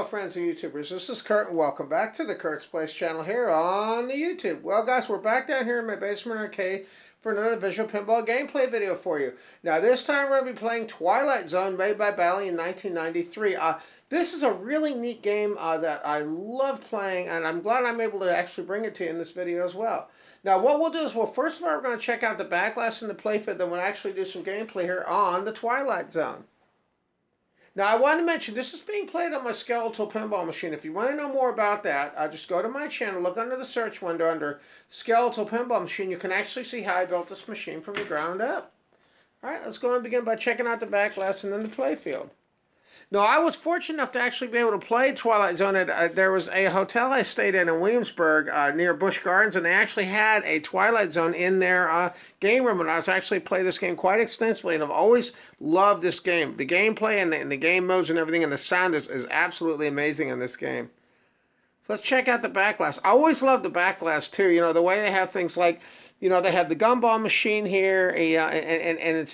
friends and YouTubers. This is Kurt and welcome back to the Kurt's Place channel here on the YouTube. Well guys, we're back down here in my basement arcade for another visual pinball gameplay video for you. Now this time we're going to be playing Twilight Zone made by Bally in 1993. This is a really neat game that I love playing, and I'm glad I'm able to actually bring it to you in this video as well. Now what we'll do is, well, first of all, we're going to check out the Backlash and the Playfield, then we'll actually do some gameplay here on the Twilight Zone. Now, I want to mention, this is being played on my skeletal pinball machine. If you want to know more about that, just go to my channel, look under the search window under skeletal pinball machine. You can actually see how I built this machine from the ground up. All right, let's go and begin by checking out the Backlash and then the Playfield. Now, I was fortunate enough to actually be able to play Twilight Zone. There was a hotel I stayed in Williamsburg near Busch Gardens, and they actually had a Twilight Zone in their game room, and I was actually playing this game quite extensively, and I've always loved this game. The gameplay and the game modes and everything, and the sound is absolutely amazing in this game. So let's check out the Backlash. I always loved the Backlash, too. You know, the way they have things like, you know, they have the gumball machine here, and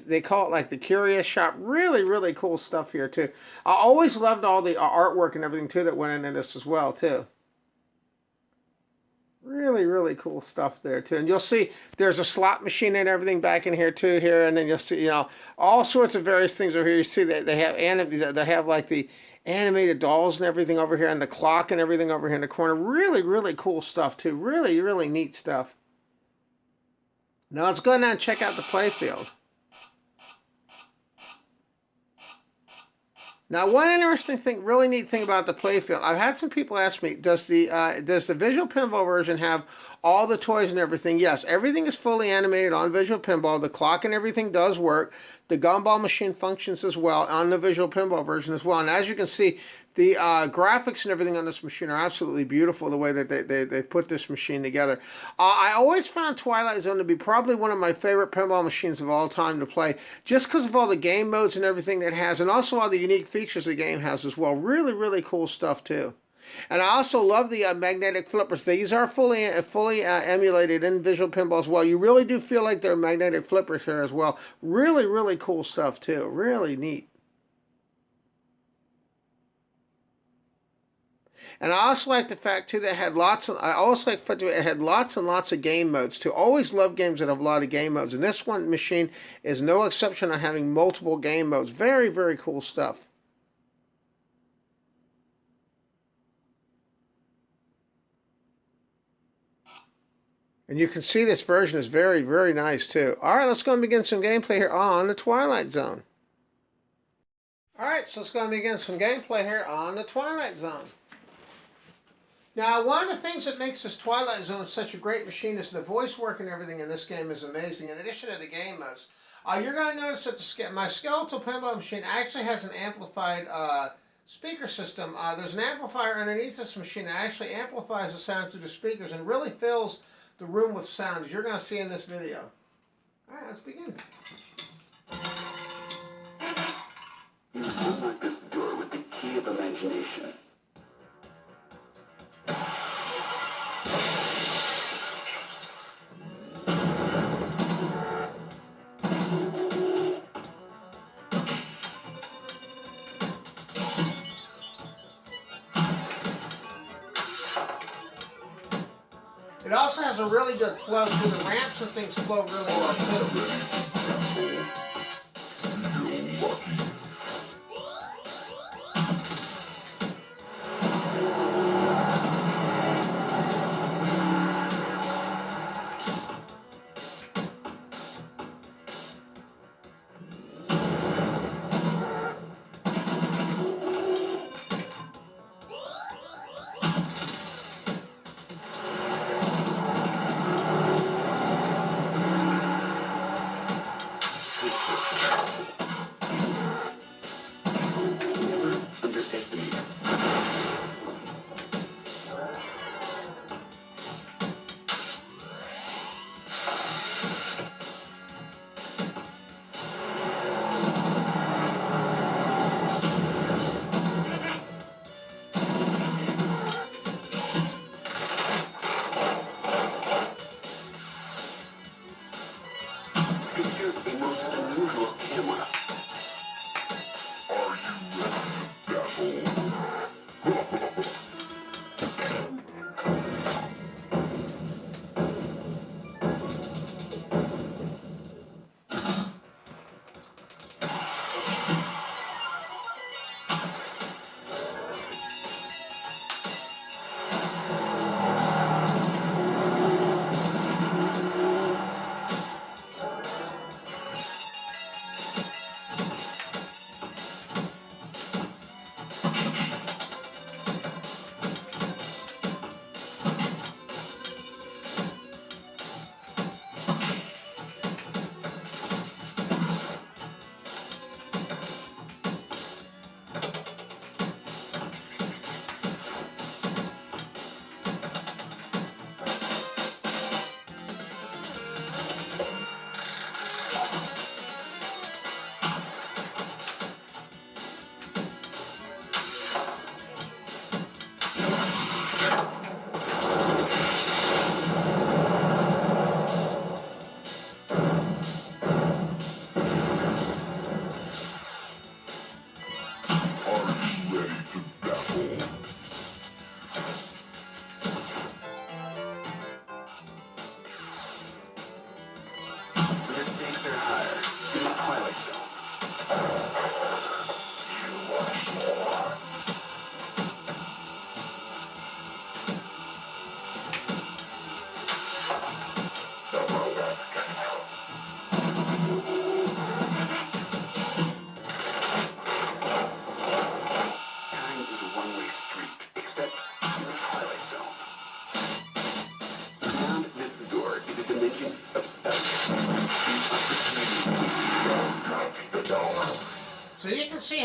they call it like the Curious Shop. Really cool stuff here too. I always loved all the artwork and everything too that went into this as well too. Really cool stuff there too. And you'll see there's a slot machine and everything back in here too and then you'll see, you know, all sorts of various things over here. You see that they have like the animated dolls and everything over here, and the clock and everything over here in the corner. Really cool stuff too. Really neat stuff. Now let's go now and check out the Playfield. Now, one interesting thing, really neat thing about the Playfield, I've had some people ask me, does the visual pinball version have all the toys and everything? Yes, everything is fully animated on visual pinball. The clock and everything does work. The gumball machine functions as well on the visual pinball version as well. And as you can see, the graphics and everything on this machine are absolutely beautiful, the way that they put this machine together. I always found Twilight Zone to be probably one of my favorite pinball machines of all time to play, just because of all the game modes and everything that it has, and also all the unique features the game has as well. Really cool stuff too. And I also love the magnetic flippers. These are fully emulated in visual pinball as well. You really do feel like they're magnetic flippers here as well. Really cool stuff too. Really neat. And I also like the fact too that it had lots of, it had lots and lots of game modes too. Always love games that have a lot of game modes, and this one machine is no exception on having multiple game modes. Very cool stuff. And you can see this version is very nice too. Alright, let's go and begin some gameplay here on the Twilight Zone. Alright, so let's go and begin some gameplay here on the Twilight Zone. Now, one of the things that makes this Twilight Zone such a great machine is the voice work and everything in this game is amazing, in addition to the game modes. You're going to notice that my skeletal pinball machine actually has an amplified speaker system. There's an amplifier underneath this machine that actually amplifies the sound through the speakers and really fills the room with sound, as you're going to see in this video. Alright, let's begin. You unlock this door with the key of imagination. It also has a really good flow too. The ramps and things flow really well too. most unusual camera. Are you ready to battle?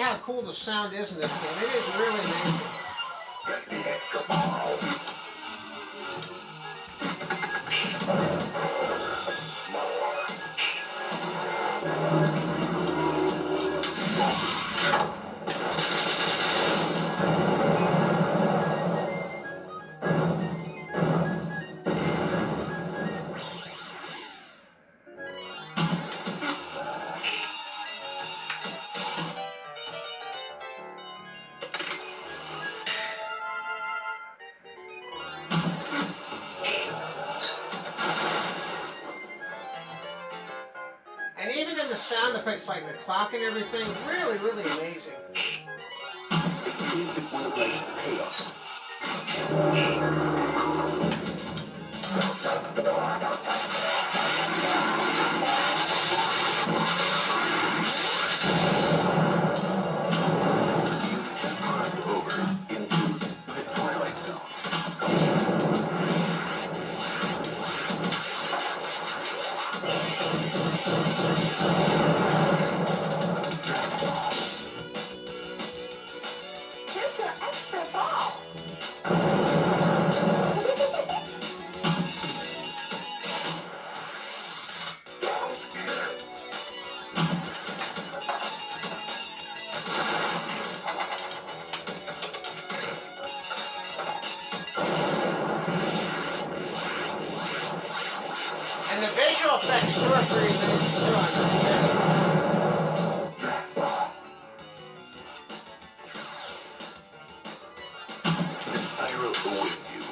how cool the sound is in this game. It is really amazing. Get the extra ball. And even in the sound effects, like the clock and everything, really, really amazing. It seems that one of life's payoffs. You just climbed over into the Twilight Zone. Here's your extra ball. And the visual effects too are pretty amazing too on this game. The spiral awaits you.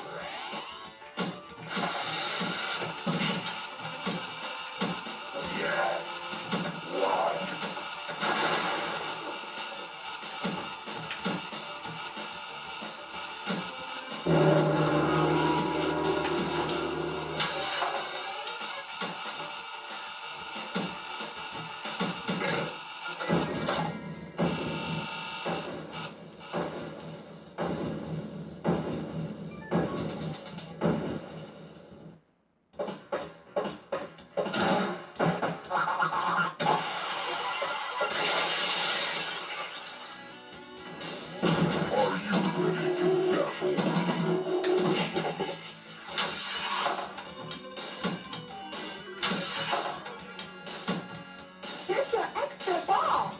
Here's your extra ball.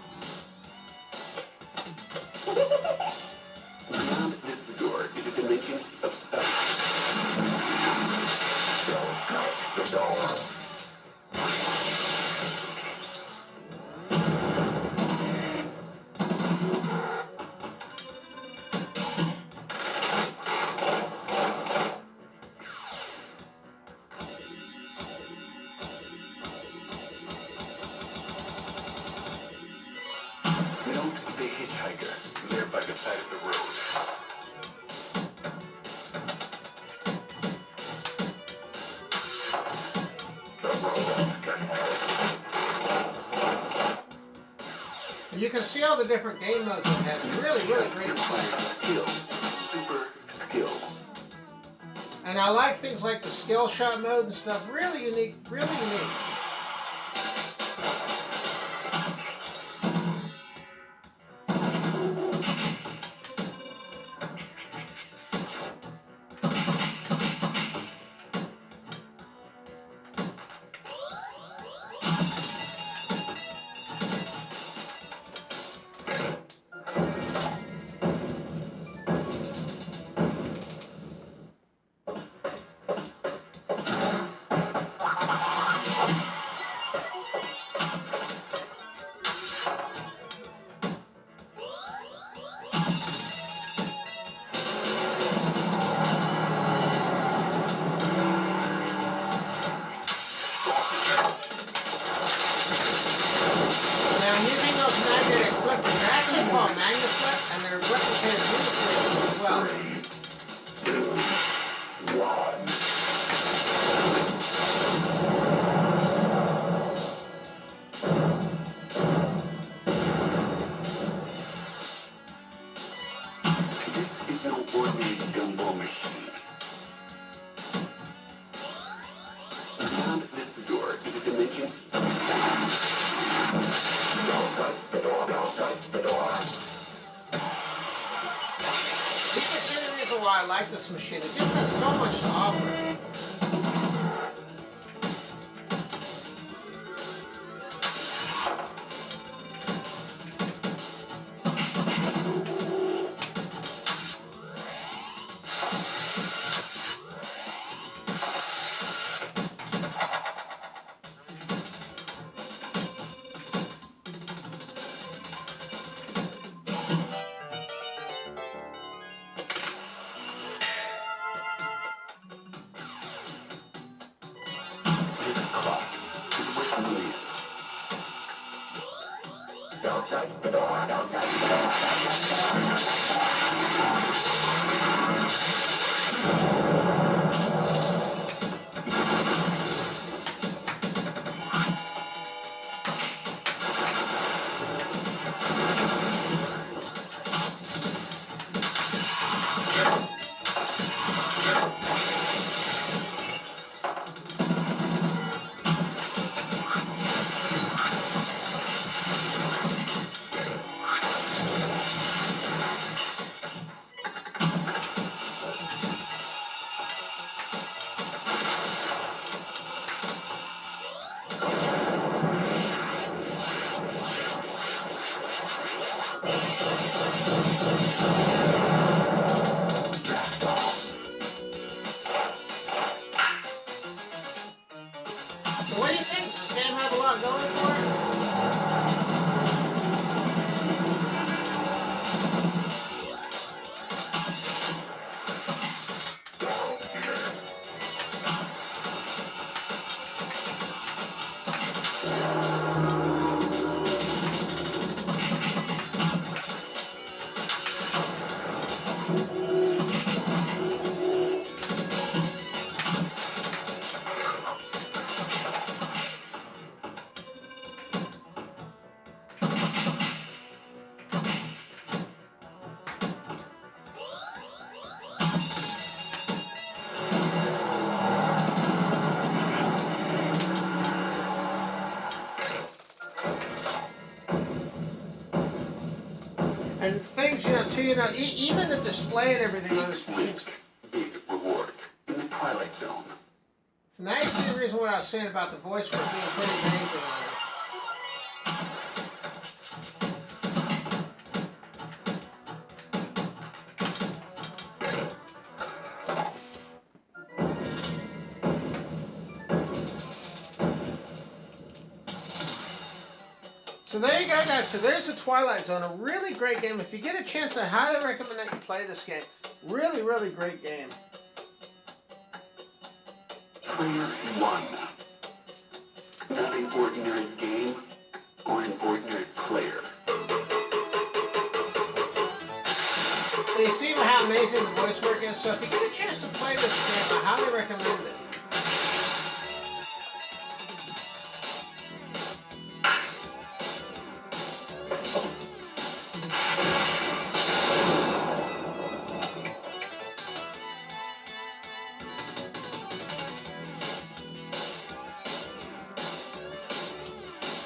Beyond this door is a dimension of space. Don't touch the door. Note the hitchhiker there by the side of the road. And you can see all the different game modes it has. Really, really great stuff. Skill. Super skill. And I like things like the skill shot mode and stuff. Really unique, really unique. this machine. It just has so much to offer. This clock is with release. Don't touch the door, don't touch the door. So what do you think? Does this game have a lot going for it? And things, too, even the display and everything on this machine. Big reward in the Twilight Zone. So now you see the reason what I was saying about the voice work being pretty amazing on it. So there you go, guys. So there's the Twilight Zone, a really great game. If you get a chance, I highly recommend that you play this game. Really, really great game. Player 1. Not an ordinary game or an ordinary player. So you see how amazing the voice work is? So if you get a chance to play this game, I highly recommend it.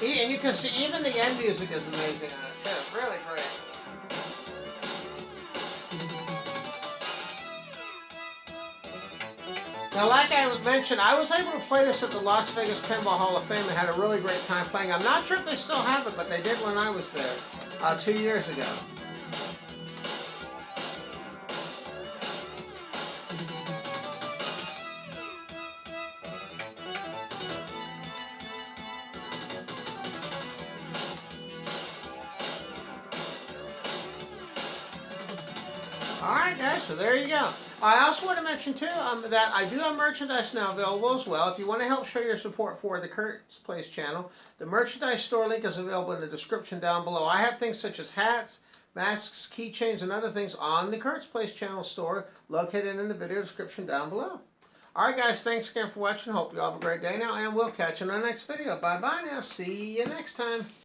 And you can see even the end music is amazing on it too. Really great. Now, like I mentioned, I was able to play this at the Las Vegas Pinball Hall of Fame and had a really great time playing. I'm not sure if they still have it, but they did when I was there 2 years ago. Alright guys, so there you go. I also want to mention too that I do have merchandise now available as well. If you want to help show your support for the Kurt's Place channel, the merchandise store link is available in the description down below. I have things such as hats, masks, keychains, and other things on the Kurt's Place channel store located in the video description down below. Alright guys, thanks again for watching. Hope you all have a great day now, and we'll catch you in our next video. Bye bye now. See you next time.